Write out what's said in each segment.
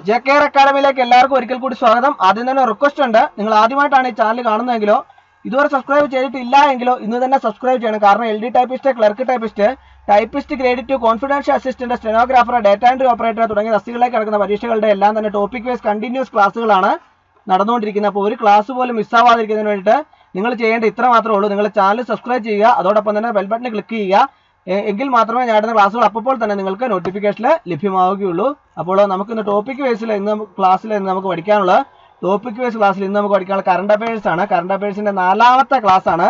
JKR അക്കാഡമിയിലേക്ക് എല്ലാവർക്കും ഒരിക്കൽ കൂടി സ്വാഗതം. ആദ്യം തന്നെ റിക്വസ്റ്റ് ഉണ്ട്, നിങ്ങൾ ആദ്യമായിട്ടാണ് ഈ ചാനൽ കാണുന്നതെങ്കിലോ ഇതുവരെ സബ്സ്ക്രൈബ് ചെയ്തിട്ടില്ല എങ്കിലോ ഇന്ന് തന്നെ സബ്സ്ക്രൈബ് ചെയ്യണം. കാരണം LD typist, clerk typist, typist grade 2, confidential assistant, stenographer, data entry operator തുടങ്ങിയ തസ്തികകളിലേക്ക് നടക്കുന്ന പരീക്ഷകളുടെ എല്ലാം തന്നെ ടോപ്പിക് വൈസ് കണ്ടിന്യൂസ് ക്ലാസ്സുകളാണ് നടന്നുകൊണ്ടിരിക്കുന്നത്. അപ്പോൾ ഒരു ക്ലാസ് പോലും മിസ്സാവാതിരിക്കുന്നതിന് വേണ്ടിയിട്ട് നിങ്ങൾ ചെയ്യേണ്ട ഇത്ര മാത്രമേ ഉള്ളൂ. നിങ്ങൾ ചാനൽ സബ്സ്ക്രൈബ് ചെയ്യുക, അതോടൊപ്പം തന്നെ ബെൽ ബട്ടൺ ക്ലിക്ക് ചെയ്യുക. എങ്കിൽ മാത്രമേ ഞാനിടുന്ന ക്ലാസ്സുകൾ അപ്പോൾ തന്നെ നിങ്ങൾക്ക് നോട്ടിഫിക്കേഷനിൽ ലഭ്യമാവുകയുള്ളൂ. അപ്പോൾ നമുക്കിന്ന് ടോപ്പിക് വൈസിൽ ക്ലാസ്സിൽ നമുക്ക് പഠിക്കാനുള്ള ടോപ്പിക് വൈസ് ക്ലാസ്സിൽ ഇന്ന് നമുക്ക് പഠിക്കാനുള്ള കറണ്ട് അഫയേഴ്സ് ആണ്. കറണ്ട് അഫയേഴ്സിന്റെ 4ാമത്തെ ക്ലാസ് ആണ്.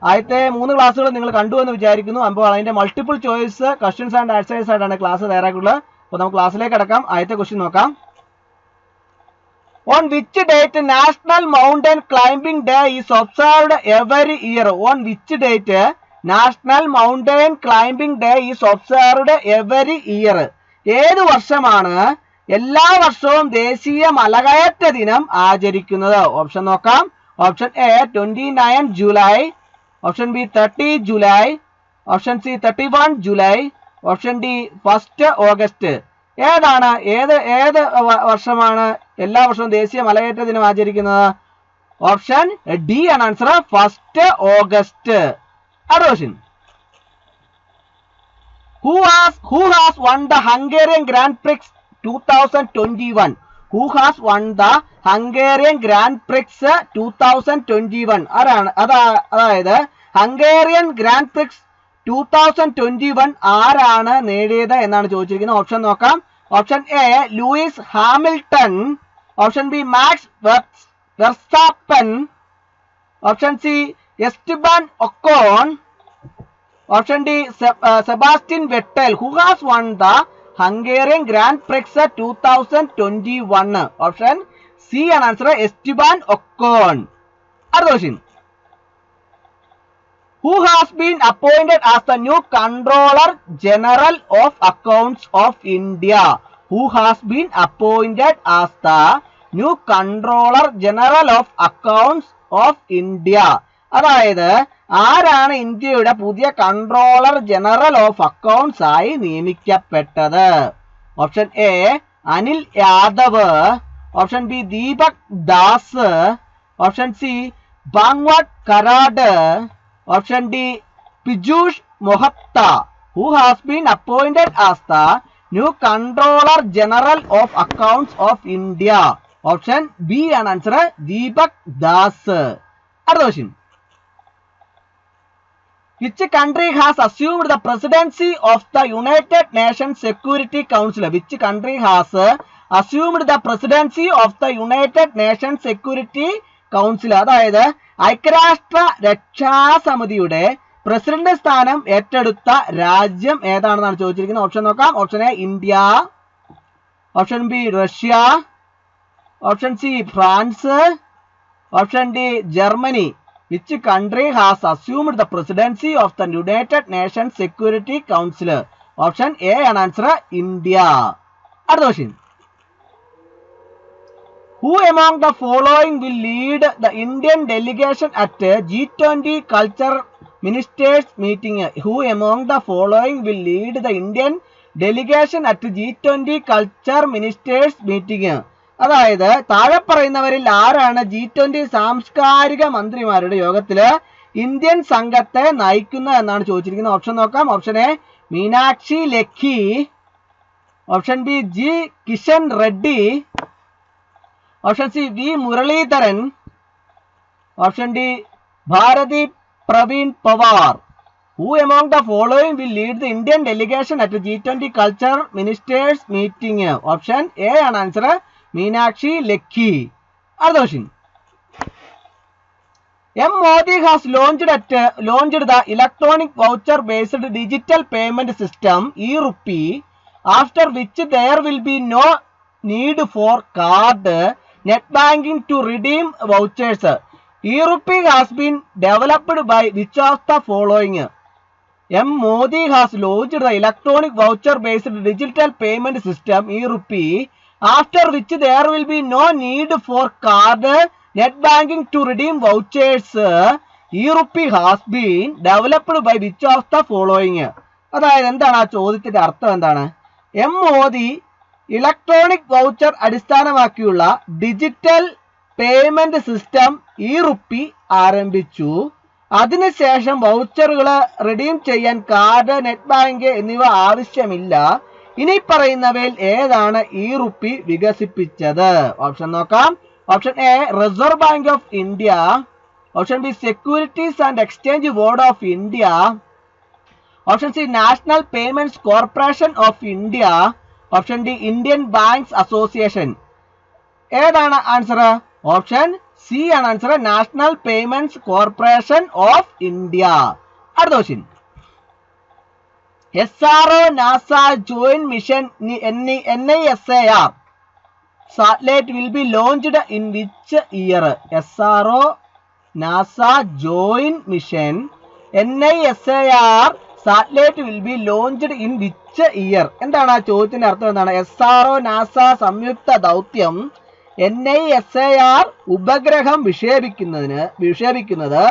ആദ്യത്തെ 3 ക്ലാസ്സുകൾ നിങ്ങൾ കണ്ടു എന്ന് വിചാരിക്കുന്നു. അപ്പോൾ അതിന്റെ multiple choice questions and answers ആയിട്ടാണ് ക്ലാസ് തയ്യാറാക്കിയുള്ളത്. അപ്പോൾ നമുക്ക് ക്ലാസ്സിലേക്ക് കടക്കാം. ആദ്യത്തെ ക്വസ്റ്റ്യൻ നോക്കാം. On which date National Mountain Climbing Day is observed every year? On which date National Mountain Climbing Day is observed every year? ഏത് വർഷമാണ് എല്ലാ വർഷവും ദേശീയ മലകയറ്റ ദിനം ആചരിക്കുന്നത്? ഓപ്ഷൻ നോക്കാം. Option A 29 July, option B 30 July, option C 31 July, option D 1 August. ഏതാണ് ഏത് വർഷമാണ് എല്ലാ വർഷവും ദേശീയ മലകയറ്റ ദിനം ആചരിക്കുന്നത്? ഓപ്ഷൻ ഡി ആണ് ആൻസർ, 1 ഓഗസ്റ്റ്. അടുത്ത question. Who has won the Hungarian Grand Prix 2021? Who has won the Hungarian Grand Prix 2021? അതായത് ഹംഗേറിയൻ ഗ്രാൻഡ് പ്രിക്സ് 2021 ആരാണ് നേടിയത് എന്നാണ് ചോദിച്ചിരിക്കുന്നത്. ഓപ്ഷൻ നോക്കാം. Option A Lewis Hamilton, option B Max Verstappen, option C Esteban Ocon, option D Sebastian Vettel. Who has won the Hungarian Grand Prix 2021? Option C ആണ് answer, Esteban Ocon. അടുത്ത question. Who has been appointed as the new Controller General of Accounts of India? Who has been appointed as the new Controller General of Accounts of India? അതായത് ആരാണ് ഇന്ത്യയുടെ പുതിയ controller general of accounts ആയി നിയമിക്കപ്പെട്ടത്? Option A Anil Yadav, option B Deepak Das, option C ബാങ്വാട്ട് Karad, option D Pijush Mohanta. Who has been appointed as the new Controller General of Accounts of India? Option B ആണ് answer, Deepak Das. അടുത്ത question. Which country has assumed the presidency of the United Nations Security Council? Which country has assumed the presidency of the United Nations Security Council? അതായത് ഐക്യരാഷ്ട്ര രക്ഷാസമിതിയുടെ president സ്ഥാനം ഏറ്റെടുത്ത രാജ്യം ഏതാണെന്നാണ് ചോദിച്ചിരിക്കുന്നത്. Option നോക്കാം. Option A India, option B Russia, option C France, option D Germany. Which country has assumed the presidency of the United Nations Security Council? Option A ആണ് answer, India. അടുത്ത question. Who among the following will lead the Indian delegation at G20 Culture Ministers meeting? Who among the following will lead the Indian delegation at G20 Culture Ministers meeting? അതായത് താഴെ പറയുന്നവരിൽ ആരാണ് G20 സാംസ്കാരിക മന്ത്രിമാരുടെ യോഗത്തില് Indian സംഘത്തെ നയിക്കുന്നത് എന്നാണ് ചോദിച്ചിരിക്കുന്നത്. ഓപ്ഷൻ നോക്കാം. Option A Meenakshi Lekhi, option B G Kishan Reddy, option C V Muraleedharan, option D Bharati Pravin Pawar. Who among the following will lead the Indian delegation at G20 Culture Ministers meeting? Option A ആണ് ആൻസർ, മീനാക്ഷി ലെഖി. അടുത്ത question. M. Modi has launched the electronic voucher based digital payment system e-Rupee, after which there will be no need for card net banking to redeem vouchers. e-Rupee has been developed by which of the following? M. Modi has launched the electronic voucher based digital payment system e-Rupee, after which there will be no need for card net banking to redeem vouchers. e-Rupee has been developed by which of the following? അതായത് എന്താണ് ആ ചോദ്യത്തിന്റെ അർത്ഥം എന്താണ്? M Modi electronic voucher അടിസ്ഥാനമാക്കിയുള്ള digital payment system E-rupee ആരംഭിച്ചു. അതിനുശേഷം വൗച്ചറുകൾ redeem ചെയ്യാൻ കാർഡ്, നെറ്റ് ബാങ്ക് എന്നിവ ആവശ്യമില്ല. ഇനി പറയുന്നവയിൽ ഏതാണ് ഇ-റുപ്പി വികസിപ്പിച്ചത്? ഓപ്ഷൻ നോക്കാം. Option A reserve bank of India, option B securities and exchange board of India, option C national payments corporation of India, option D Indian banks association. ഏതാണ് answer? Option C ആണ് answer, national payments corporation of India. അടുത്ത question, SRO NASA joint mission NISAR satellite will be launched in which year? SRO NASA joint mission NISAR satellite will be launched in which year? എന്താണ് ആ ചോദ്യത്തിന്റെ അർത്ഥം? എന്താണ്? SRO NASA സംയുക്ത ദൗത്യം NISAR ഉപഗ്രഹം വിക്ഷേപിക്കുന്നത്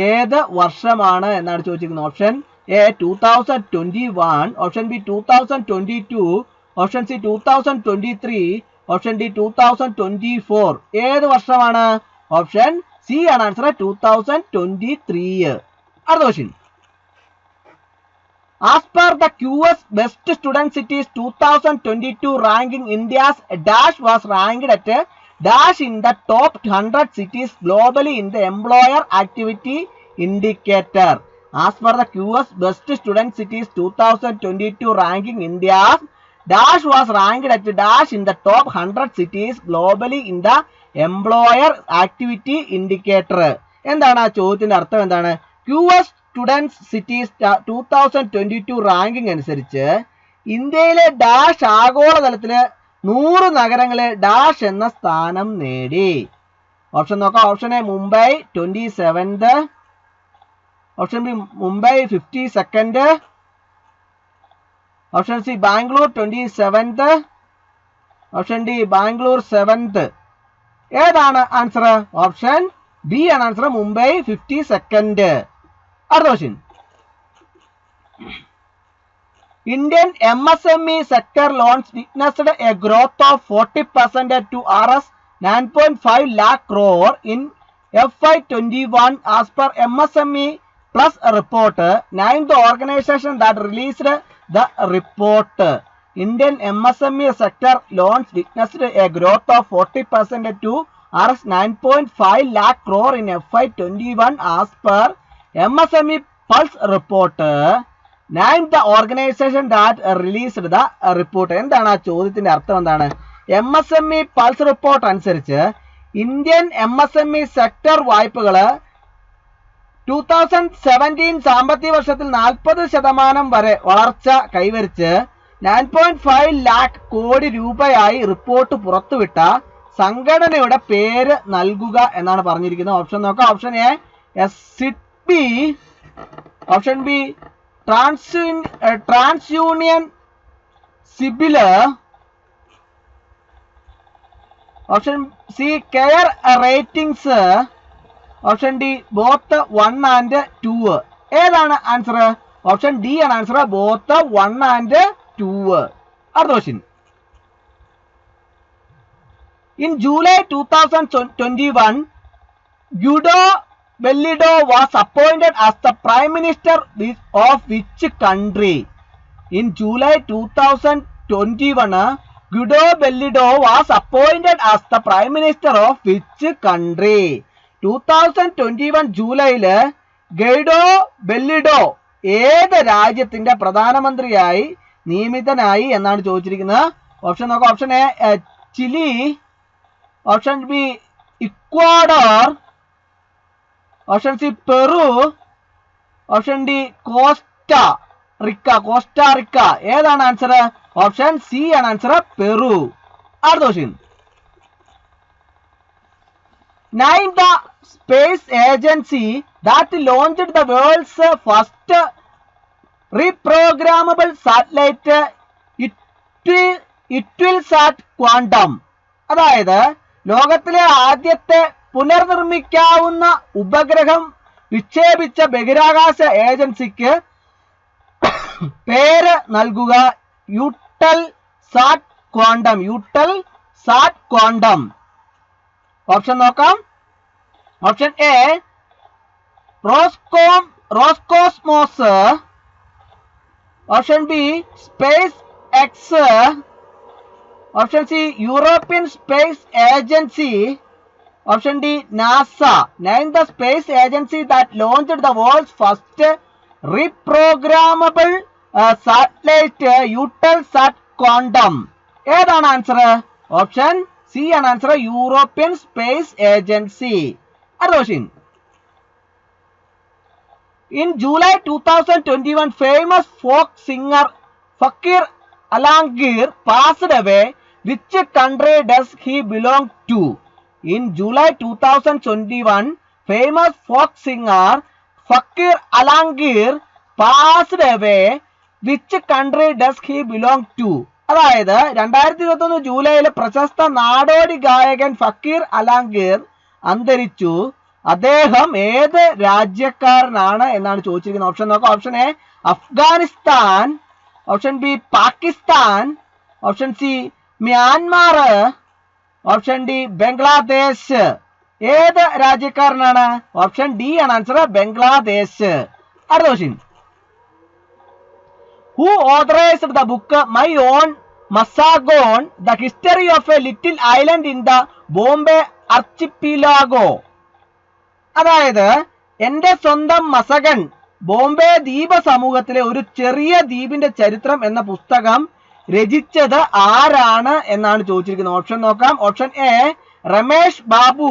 ഏത് വർഷമാണ് എന്നാണ് ചോദിച്ചിരിക്കുന്നത്. Option A 2021, option B 2022, option C 2023, option D 2024. ഏത് വർഷമാണ്? ഓപ്ഷൻ സി ആണ് ആൻസർ, 2023. അടുത്ത question, as per the QS Best Student Cities 2022 ranking, India's dash was ranked at dash in the top 100 cities globally in the employer activity indicator. As per the QS Best Student Cities 2022 ranking, India's dash was ranked at dash in the top 100 cities globally in the employer activity indicator. എന്താണ് ആ ചോദ്യത്തിന്റെ അർത്ഥം? എന്താണ്? QS students cities 2022 ranking അനുസരിച്ച് ഇന്ത്യയിലെ dash ആഗോളതലത്തില് 100 നഗരങ്ങളെ dash എന്ന സ്ഥാനം നേടി. ഓപ്ഷൻ നോക്കാം. Option A Mumbai 27th, option B Mumbai 52nd, option C Bangalore 27th, option D Bangalore 7th. ഏതാണ് ആൻസർ? ഓപ്ഷൻ ബി ആണ് ആൻസർ, മുംബൈ 52nd. അടുത്ത question, Indian MSME sector loans witnessed a growth of 40% to Rs 9.5 lakh crore in FY21 as per MSME Plus report. Name the organization that released the report. Indian MSME sector loans witnessed a growth of 40% to Rs 9.5 lakh crore in FY21 as per MSME Pulse report. Name the organization that released the report. എന്താണ് ആ ചോദ്യത്തിന്റെ അർത്ഥം? എന്താണ്? MSME Pulse report അനുസരിച്ച് Indian MSME sector വായ്പകള് 2017 സാമ്പത്തിക വർഷത്തിൽ 40% വരെ വളർച്ച കൈവരിച്ച് 9.5 ലാഖ് കോടി രൂപയായി റിപ്പോർട്ട് പുറത്തുവിട്ട സംഘടനയുടെ പേര് നൽകുക എന്നാണ് പറഞ്ഞിരിക്കുന്നത്. ഓപ്ഷൻ നോക്കാം. Option A SIDBI, option B TransUnion CIBIL, option C CARE Ratings, option D both 1 and 2. ഏതാണ് ആൻസർ? ഓപ്ഷൻ ഡി ആണ് ആൻസർ, ബോത്ത് 1 and 2. അടുത്ത question, in July 2021 Guido Bellido was appointed as the Prime Minister of which country? In July 2021, Guido Bellido was appointed as the Prime Minister of which country? 2021 ജൂലൈയില് Guido Bellido ഏത് രാജ്യത്തിന്റെ പ്രധാനമന്ത്രിയായി നിയമിതനായി എന്നാണ് ചോദിച്ചിരിക്കുന്നത്. Option നോക്കാം. Option A Chile, option B Ecuador, option C Peru, option D Costa Rica. ഏതാണ് answer? Option C ആണ് ആൻസർ, പെറു. അടുത്ത question, name the space agency that launched the world's first reprogrammable satellite Eutelsat Quantum. അതായത് ലോകത്തിലെ ആദ്യത്തെ പുനർനിർമ്മിക്കാവുന്ന ഉപഗ്രഹം വിക്ഷേപിച്ച ബഹിരാകാശ ഏജൻസിക്ക് പേര് നൽകുക. Eutelsat quantum. Eutelsat quantum. Option നോക്കാം. Option A Roscosmos. Option B space X. Option C European space agency. Option D, NASA. Name the space agency that launched the world's first reprogrammable satellite Eutelsat Quantum. ഏതാണ് answer? Option C ആണ് answer, European space agency. അടുത്ത question. In July 2021, famous folk singer Fakir Alangir passed away. Which country does he belong to? In July 2021, famous folk singer Fakir Alangir passed away. Which country does he belong to? അതായത് 2021 ജൂലൈയിൽ പ്രശസ്ത നാടോടി ഗായകൻ ഫക്കീർ അലാംഗീർ അന്തരിച്ചു. അദ്ദേഹം ഏത് രാജ്യക്കാരനാണ് എന്നാണ് ചോദിച്ചിരിക്കുന്നത്. ഓപ്ഷൻ നോക്കാം. Option A Afghanistan. Option B Pakistan. Option C Myanmar. Option D Bangladesh. ഏത് രാജ്യക്കാരനാണ്? ഓപ്ഷൻ ഡി ആണ് ആൻസർ, ബംഗ്ലാദേശ്. അടുത്ത question. Who authorised the book my own Mazagaon the history of a little island in the Bombay archipelago? അതായത് എന്റെ സ്വന്തം മസഗൺ ബോംബെ ദ്വീപ സമൂഹത്തിലെ ഒരു ചെറിയ ദ്വീപിന്റെ ചരിത്രം എന്ന പുസ്തകം രചിച്ചത് ആരാണ് എന്നാണ് ചോദിച്ചിരിക്കുന്നത്. ഓപ്ഷൻ നോക്കാം. Option A Ramesh Babu.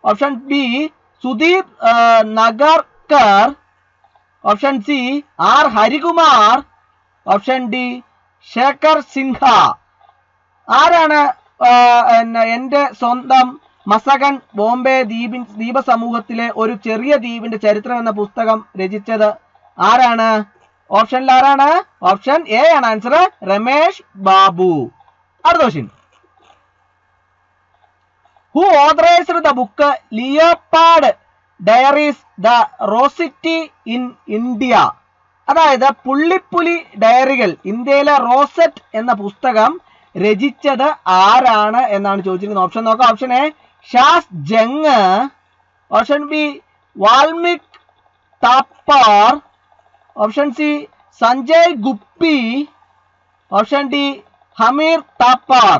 Option B Sudeep Nagarkar. Option C R Harikumar. Option D Shekhar Sinha. ആരാണ് എന്റെ സ്വന്തം മസഗൺ ബോംബെ ദ്വീപ സമൂഹത്തിലെ ഒരു ചെറിയ ദ്വീപിന്റെ ചരിത്രം എന്ന പുസ്തകം രചിച്ചത് ആരാണ്? ഓപ്ഷനിൽ ആരാണ്? ഓപ്ഷൻ എ ആണ് ആൻസർ, രമേഷ് ബാബു. അടുത്ത question. Who authorised the book leopard diaries the rosette in India? അതായത് പുള്ളിപ്പുലി ഡയറികൾ ഇന്ത്യയിലെ റോസറ്റ് എന്ന പുസ്തകം രചിച്ചത് ആരാണ് എന്നാണ് ചോദിച്ചിരിക്കുന്നത്. ഓപ്ഷൻ നോക്കാം. Option A Shaaz Jung. Option B Valmik Thapar. Option C Sanjay Gupta. Option D Hamir Thapar.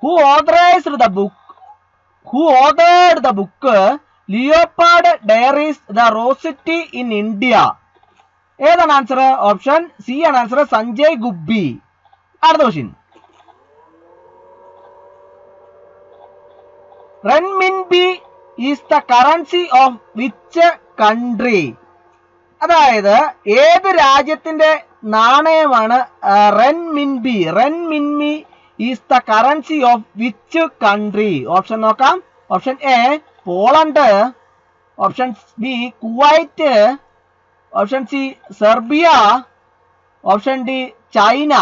Who authorised the book leopard diaries the rosette in India? ഏതാണ് ആൻസർ? ഓപ്ഷൻ സി ആണ് ആൻസർ, സഞ്ജയ് ഗുപ്പി. അടുത്ത question. Renminbi is the currency of which country? അതായത് ഏത് രാജ്യത്തിന്റെ നാണയമാണ് renminbi? Renminbi is the currency of which country? Option നോക്കാം. Option A Poland. Option B Kuwait. Option C Serbia. Option D China.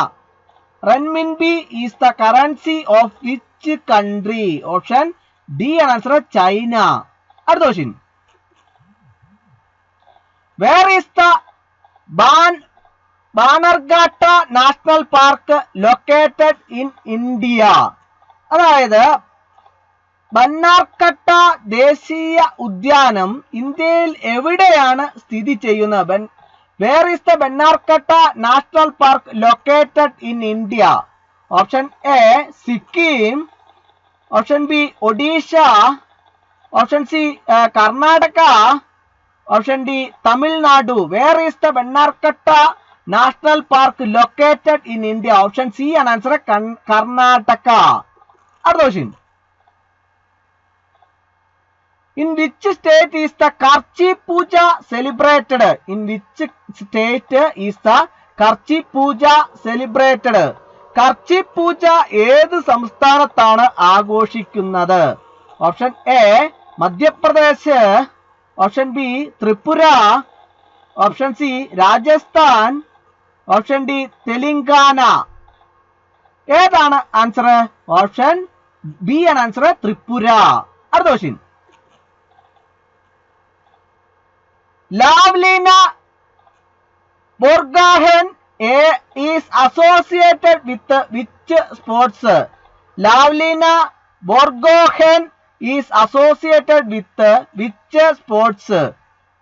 Renminbi is the currency of which country? Option D ആണ് answer, China. അടുത്ത question. Where is the Bannerghatta National Park located in India? അതായത് ബന്നാർഘട്ട ദേശീയ ഉദ്യാനം ഇന്ത്യയിൽ എവിടെയാണ് സ്ഥിതി ചെയ്യുന്നത്? Where is the Bannerghatta National Park located in India? Option A Sikkim. Option B Odisha. Option C Karnataka. Option D Tamil Nadu. Where is the Bannerghatta national park located in India? Option C ആണ് answer, Karnataka. അടുത്ത question. In which state is the Kharchi Puja celebrated? In which state is the Kharchi Puja celebrated? Kharchi Puja ഏത് സംസ്ഥാനത്താണ് ആഘോഷിക്കുന്നത്? Option A Madhya Pradesh. Option B Tripura. Option C Rajasthan. Option D Telangana. ഏതാണ് answer? Option B ആണ് answer, Tripura. അടുത്ത question. Lovlina Borgohain is associated with which which sports? Lavlina Borgohen is associated with which sports?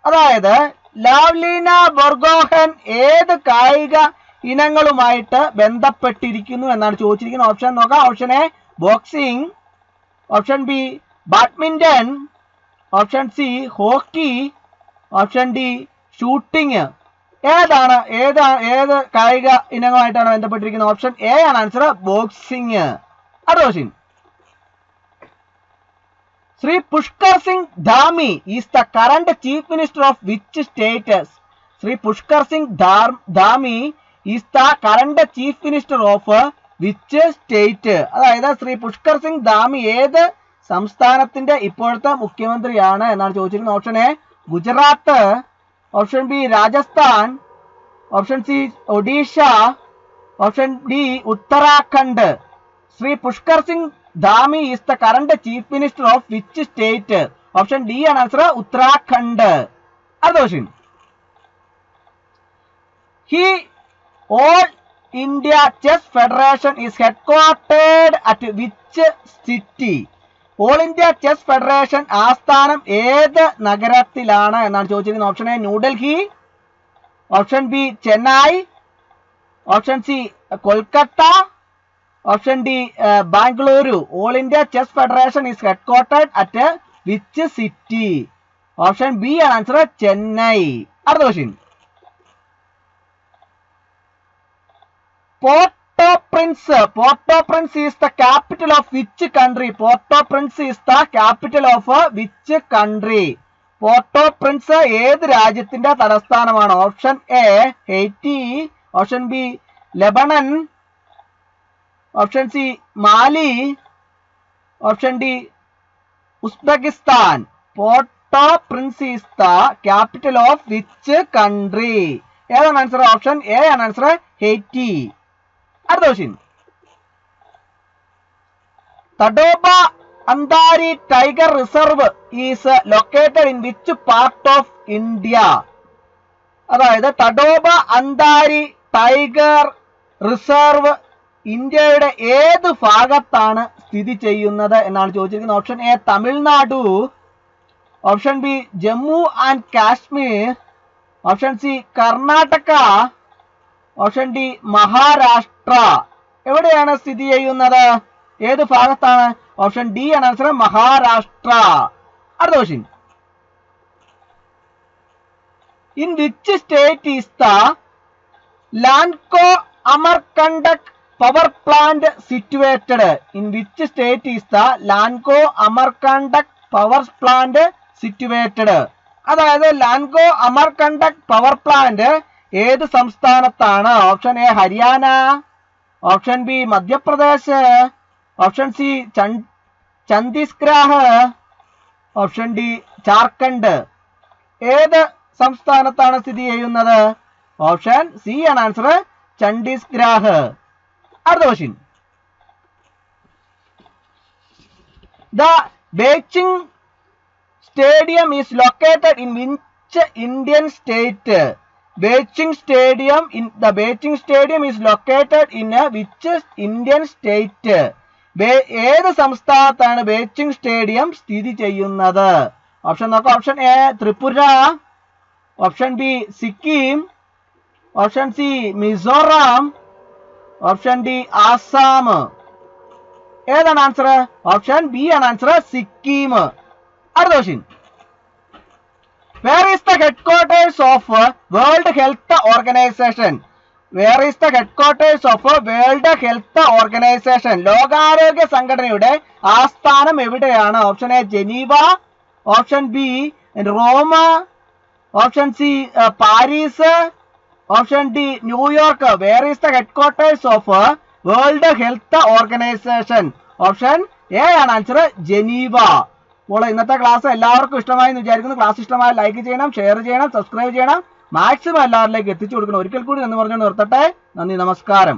അതായത് ലാവ്ലീന ബോർഗോഹൻ ഏത് കായിക ഇനങ്ങളുമായിട്ട് ബന്ധപ്പെട്ടിരിക്കുന്നു എന്നാണ് ചോദിച്ചിരിക്കുന്നത്. ഓപ്ഷൻ നോക്കാം. Option A boxing, option B badminton, option C hockey, option D shooting. ഏത് കായിക ഇനങ്ങളുമായിട്ടാണ് ബന്ധപ്പെട്ടിരിക്കുന്നത്? ഓപ്ഷൻ എ ആണ് ആൻസർ, ബോക്സിംഗ്. അടുത്ത question. Sri Pushkar Singh Dhami is the current chief minister of which state? Sri Pushkar Singh Dhami is the current chief minister of which state? അതായത് ശ്രീ പുഷ്കർ സിംഗ് ധാമി ഏത് സംസ്ഥാനത്തിന്റെ ഇപ്പോഴത്തെ മുഖ്യമന്ത്രിയാണ് എന്നാണ് ചോദിച്ചിരിക്കുന്നത്. Option A Gujarat, option B Rajasthan, option C Odisha, option D Uttarakhand. Shri Pushkar Singh Dhami is the current chief minister of which state? Option D ആണ് answer, Uttarakhand. അടുത്ത question. All India Chess Federation is headquartered at which city? All India Chess Federation ആസ്ഥാനം ഏത് നഗരത്തിലാണ് എന്നാണ് ചോദിച്ചിരിക്കുന്നത്. Option A New Delhi, option B Chennai, option C Kolkata, option D Bengaluru. All India chess federation is headquartered at which city? Option B ആണ് answer, Chennai. അടുത്ത question. Port-au-Prince is the capital of which country? Port-au-Prince is the capital of which country? Port-au-Prince ഏത് രാജ്യത്തിന്റെ തലസ്ഥാനമാണ്? Option A Haiti, option B Lebanon, option C Mali, option D Uzbekistan. Port-au-Prince is the capital of which country? ഏതാണ് answer? Option A ആണ് answer, Haiti. അടുത്ത question. Tadoba Andhari tiger reserve is located in which part of India? അതായത് Tadoba Andhari tiger reserve ഇന്ത്യയുടെ ഏത് ഭാഗത്താണ് സ്ഥിതി ചെയ്യുന്നത് എന്നാണ് ചോദിച്ചിരിക്കുന്നത്. Option A Tamil Nadu, option B Jammu and Kashmir, option C Karnataka, option D Maharashtra. എവിടെയാണ് സ്ഥിതി ചെയ്യുന്നത്? ഏത് ഭാഗത്താണ്? ഓപ്ഷൻ ഡി ആണ് ആൻസർ, മഹാരാഷ്ട്ര. അടുത്ത question. In which state is the Lanco Amarkantak power plant situated? In which state is the Lanco Amarkantak power plant situated? അതായത് Lanco Amarkantak power plant ഏത് സംസ്ഥാനത്താണ്? Option A Haryana, option B Madhya Pradesh, option C Chhattisgarh, option D Jharkhand. ഏത് സംസ്ഥാനത്താണ് സ്ഥിതി ചെയ്യുന്നത്? Option C ആണ് answer, Chhattisgarh. അടുത്ത question. The Beijing Stadium is located in which Indian state? Beijing Stadium is located in which Indian state? ഏത് സംസ്ഥാനത്താണ് ബീച്ചിങ് സ്റ്റേഡിയം സ്ഥിതി ചെയ്യുന്നത്? ഓപ്ഷൻ നോക്കാം. Option A Tripura, option B Sikkim, option C Mizoram, option D Assam. ഏതാണ് answer? Option B ആണ് answer, Sikkim. അടുത്ത question. Where is the headquarters of World Health Organization? Where is the headquarters of World Health Organization? ലോകാരോഗ്യ സംഘടനയുടെ ആസ്ഥാനം എവിടെയാണ്? Option A Geneva, option B Rome, option C Paris, option D New York. Where is the headquarters of World Health Organization? Option A ആണ് answer, Geneva. അപ്പോൾ ഇന്നത്തെ class എല്ലാവർക്കും ഇഷ്ടമായി എന്ന് വിചാരിക്കുന്നു. ക്ലാസ് ഇഷ്ടമായി ലൈക്ക് ചെയ്യണം, ഷെയർ ചെയ്യണം, സബ്സ്ക്രൈബ് ചെയ്യണം, മാക്സിമം എല്ലാവരിലേക്ക് എത്തിച്ചു കൊടുക്കണം. ഒരിക്കൽ കൂടി എന്ന് പറഞ്ഞു നിർത്തട്ടെ. നന്ദി, നമസ്കാരം.